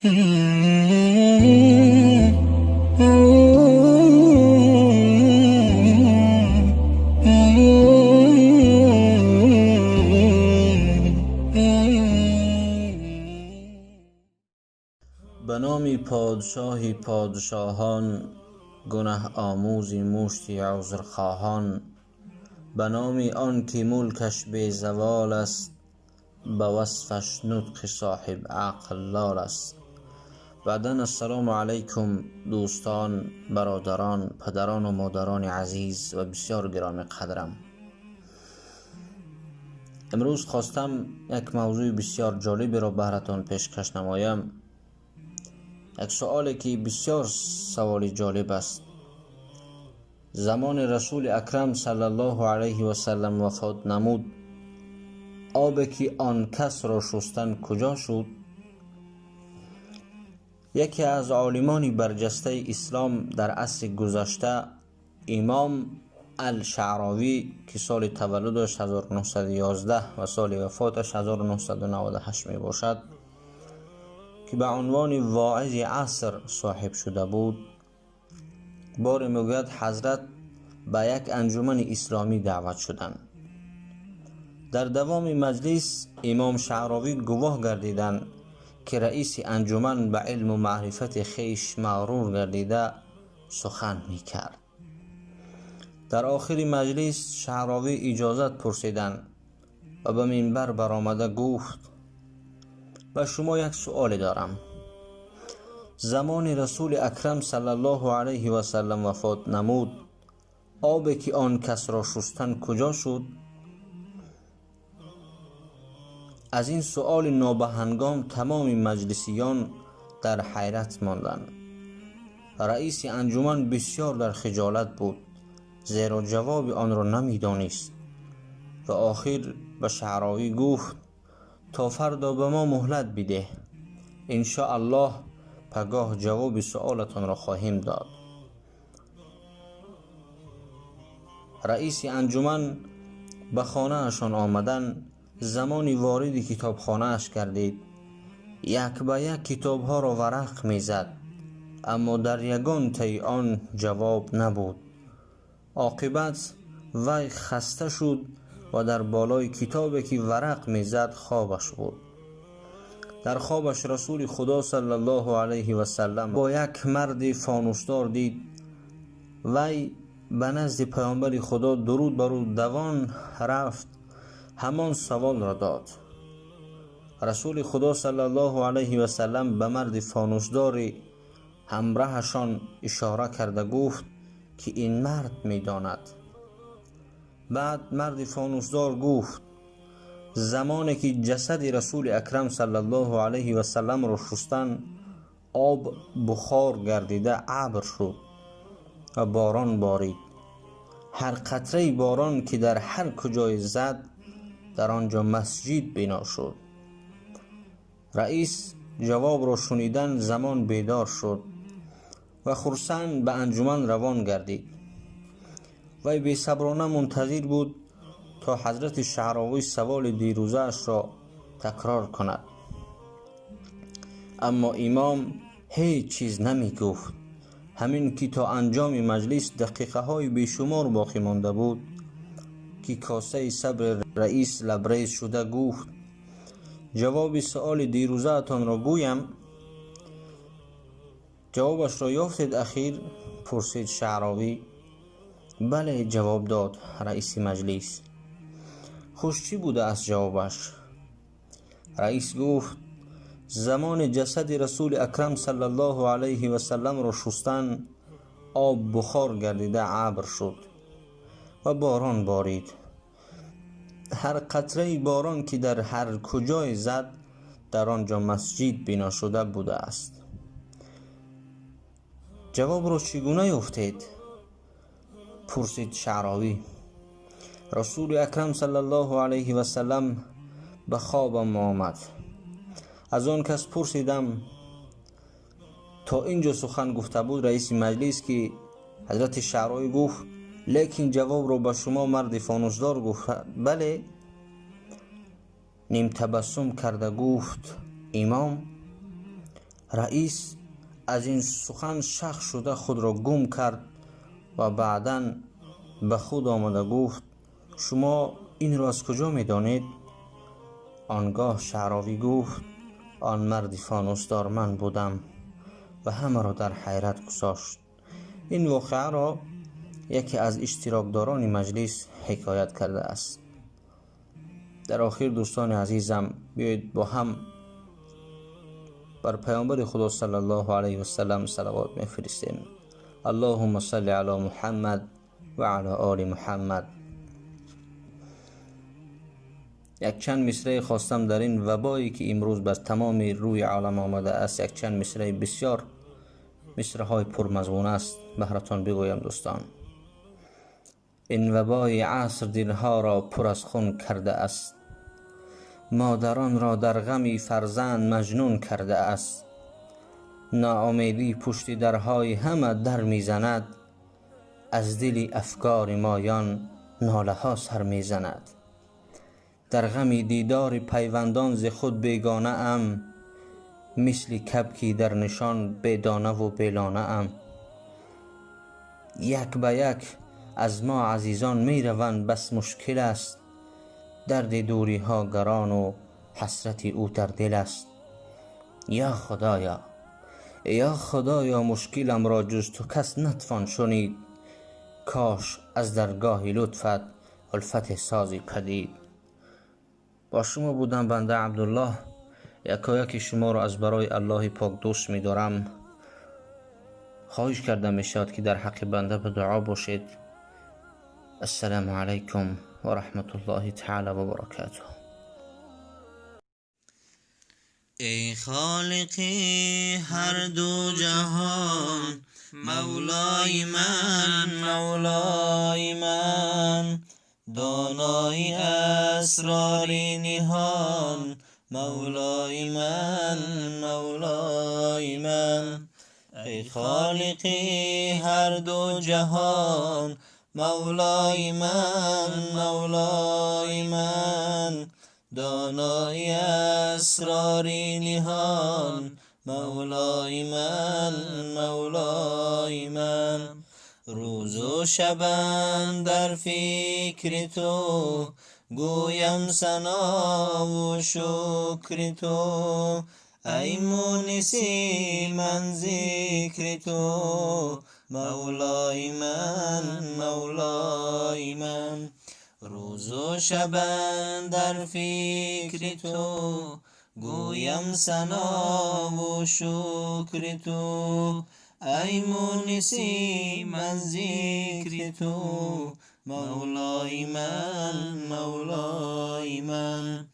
به نام پادشاهی پادشاهان، گنه آموزی مشتی عذرخواهان. به نام آن که ملکش بی زوال است، به وصفش نطق صاحب عقل لال است. بعداً السلام علیکم دوستان، برادران، پدران و مادران عزیز و بسیار گرامی قدرم. امروز خواستم یک موضوع بسیار جالبی را براتون پیشکش نمایم. یک سوالی که بسیار سوال جالب است. زمان رسول اکرم صلی الله علیه و سلم وفات نمود، آبی که آن کس را شستن کجا شد؟ یکی از عالمان برجسته اسلام در عصر گذشته، امام الشعراوی که سال تولدش 1911 و سال وفاتش 1998 می باشد، که به عنوان واعظ عصر صاحب شده بود، بار میگوید حضرت به یک انجمن اسلامی دعوت شدند. در دوام مجلس امام شعراوی گواه گردیدند که رئیس انجمن به علم و معرفت خیش مغرور گردیده سخن میکرد. در آخر مجلس شعراوی اجازت پرسیدند و به منبر برآمده گفت: به شما یک سؤال دارم. زمان رسول اکرم صلی الله علیه و سلم وفات نمود، آبی که آن کس را شستن کجا شد؟ از این سؤال نابهنگام تمام مجلسیان در حیرت ماندند. رئیس انجمن بسیار در خجالت بود، زیرا جواب آن را نمیدانست و آخر به شعراوی گفت: تا فردا به ما مهلت بده، ان شاء الله پگاه جواب سؤالتان را خواهیم داد. رئیس انجمن به خانه اشان آمدن. زمانی وارد کتابخانه اش کردید، یک به یک کتاب ها را ورق می زد، اما در یگان تای آن جواب نبود. عاقبت وی خسته شد و در بالای کتابی که ورق می زد خوابش بود. در خوابش رسول خدا صلی الله علیه و سلم با یک مرد فانوسدار دید. وی به نزد پیامبر خدا درود بر او دوان رفت، همان سوال را داد. رسول خدا صلی الله علیه و سلم به مرد فانوسدار همراهشان اشاره کرده گفت که این مرد می داند. بعد مرد فانوسدار گفت: زمانی که جسد رسول اکرم صلی الله علیه و سلم را شستن، آب بخار گردیده ابر شد و باران بارید. هر قطره باران که در هر کجای زد، در آنجا مسجد بنا شد. رئیس جواب را شنیدن زمان بیدار شد و خرسند به انجمن روان گردید. وی بی‌صبرانه منتظر بود تا حضرت شعراوی سوال دیروزه اش را تکرار کند، اما امام هیچ چیز نمی گفت. همین که تا انجام مجلس دقیقه های بیشمار باقی مانده بود که کاسه صبر رئیس لبریز شده گفت: جواب سؤال دیروزه اتان را گویم؟ جوابش را یافتید اخیر؟ پرسید شعراوی. بله، جواب داد رئیس مجلس. خوش چی بوده از جوابش؟ رئیس گفت: زمان جسد رسول اکرم صلی الله علیه و سلم را شستن، آب بخار گردیده ابر شد و باران بارید. هر قطره باران که در هر کجای زد، در آنجا مسجد بنا شده بوده است. جواب را چگونه یافتید؟ پرسید شعراوی. رسول اکرم صلی الله علیه و سلم به خوابم آمد. از آن کس پرسیدم. تا اینجا سخن گفته بود رئیس مجلس که حضرت شعراوی گفت: لیکن جواب رو به شما مرد فانوسدار گفت. بله. نیم تبسم کرده گفت: امام، رئیس از این سخن شخ شده خود را گم کرد و بعداً به خود آمده گفت شما این را از کجا می دانید؟ آنگاه شعراوی گفت آن مرد فانوسدار من بودم و همه را در حیرت گذاشت. این واقعه را یکی از اشتراکداران مجلس حکایت کرده است. در آخر دوستان عزیزم، بیایید با هم بر پیامبر خدا صلی الله علیه و سلم صلوات می‌فرستیم. اللهم صل علی محمد و علی آل محمد. یک چند مصرع خواستم در این وبایی که امروز بر تمام روی عالم آمده است، یک چند مصرع بسیار مصرع‌های پرمضمون است براتون بگویم دوستان. این وبای عصر دلها را پر از خون کرده است، مادران را در غم فرزند مجنون کرده است. ناامیدی پشت درهای همه در میزند، از دل افکار مایان ناله ها سر میزند. در غم دیدار پیوندان ز خود بیگانه ام، مثل کبکی در نشان بیدانه و بیلانه ام. یک به یک از ما عزیزان می روند، بس مشکل است، درد دوری ها گران و حسرت او در دل است. یا خدایا، یا خدایا، مشکلم را جز تو کس نتوان شنید، کاش از درگاه لطفت الفت سازی پدید. با شما بودم بنده عبدالله، یکایک شما را از برای الله پاک دوست می دارم. خواهش کرده می شود که در حق بنده به دعا باشید. السلام علیکم و رحمت الله تعالی و برکاته. ای خالقی هر دو جهان، مولای من، دانای اسرار نهان، مولای من. ای خالقی هر دو جهان، مولای من، دانای اسرار نهان، مولای من. روز و شبم در فکر تو، گویم ثنا و شکر تو. ای مونسی من ذکر تو، مولای من. روز و شبم در فکر تو، گویم ثنا و شکر تو. ای مونسی من ذکر تو، مولای من.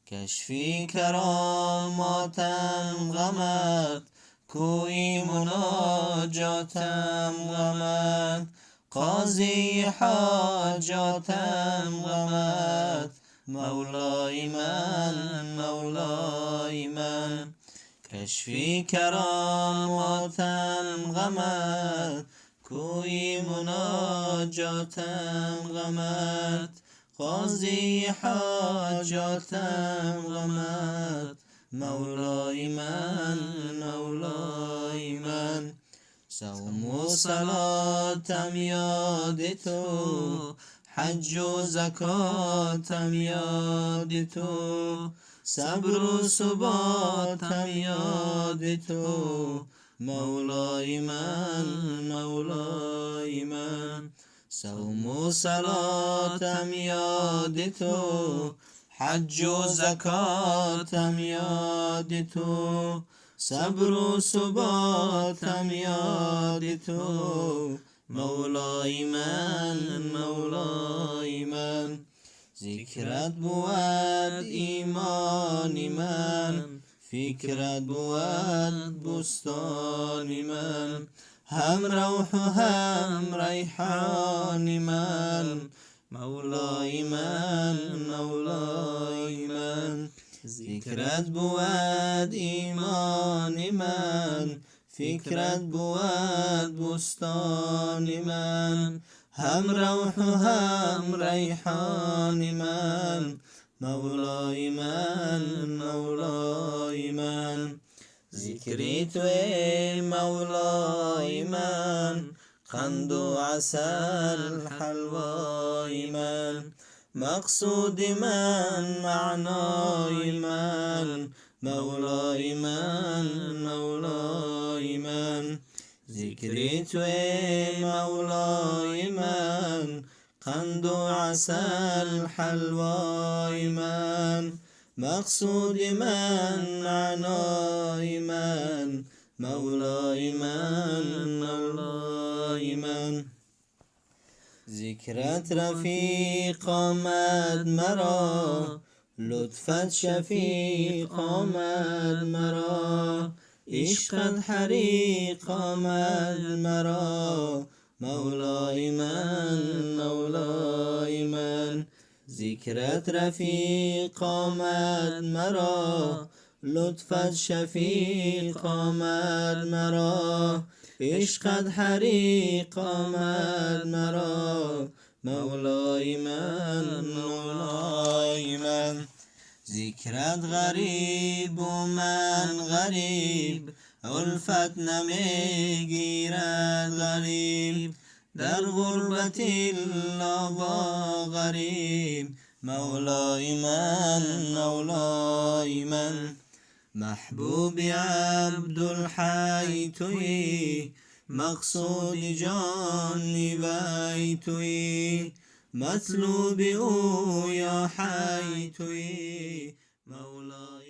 کشفی کراماتم غمت، کوی مناجاتم غمت. قاضی حاجاتم غمت، مولای من. کشفی کراماتم غمت، کوی مناجاتم غمت. قاضی حاجاتم غمت، مولای من. صوم و صلاتم یاد تو، حج و زکاتم یاد تو. صبر و ثباتم یاد تو، مولای من. صوم و صلاتم یاد تو، حج و زکاتم یاد تو. صبر و ثباتم یاد تو، مولای من. ذکرت بود ایمان من، فکرت بود بستان من. هم روح و هم ریحان من، مولای من. ذکرت بود ایمان من، فکرت بود بستان من. هم روح و هم ریحان من، مولای من. ذکری توی مولای من، قند و عسل حلوای من، مقصود من معنای من، مولای من مولای من. ذکری توی مولای من، قند و عسل حلوای من، مقصود من معنای من، مولای من مولای من. ذکرت رفیق آمد مرا، لطفت شفیق آمد مرا، عشقت حریق آمد مرا، مولای من مولای من. ذکرت رفیق آمد مرا، لطفت شفیق آمد مرا، عشقت حریق آمد مرا، مولای من مولای من. ذکرت غریب و من غریب، الفت نمیگیرد غریب، در غربت الله غریب، مولای من مولای من. محبوب عبدالحی تویی، مقصود جان وی تویی، مطلوب او یا حی تویی، مولای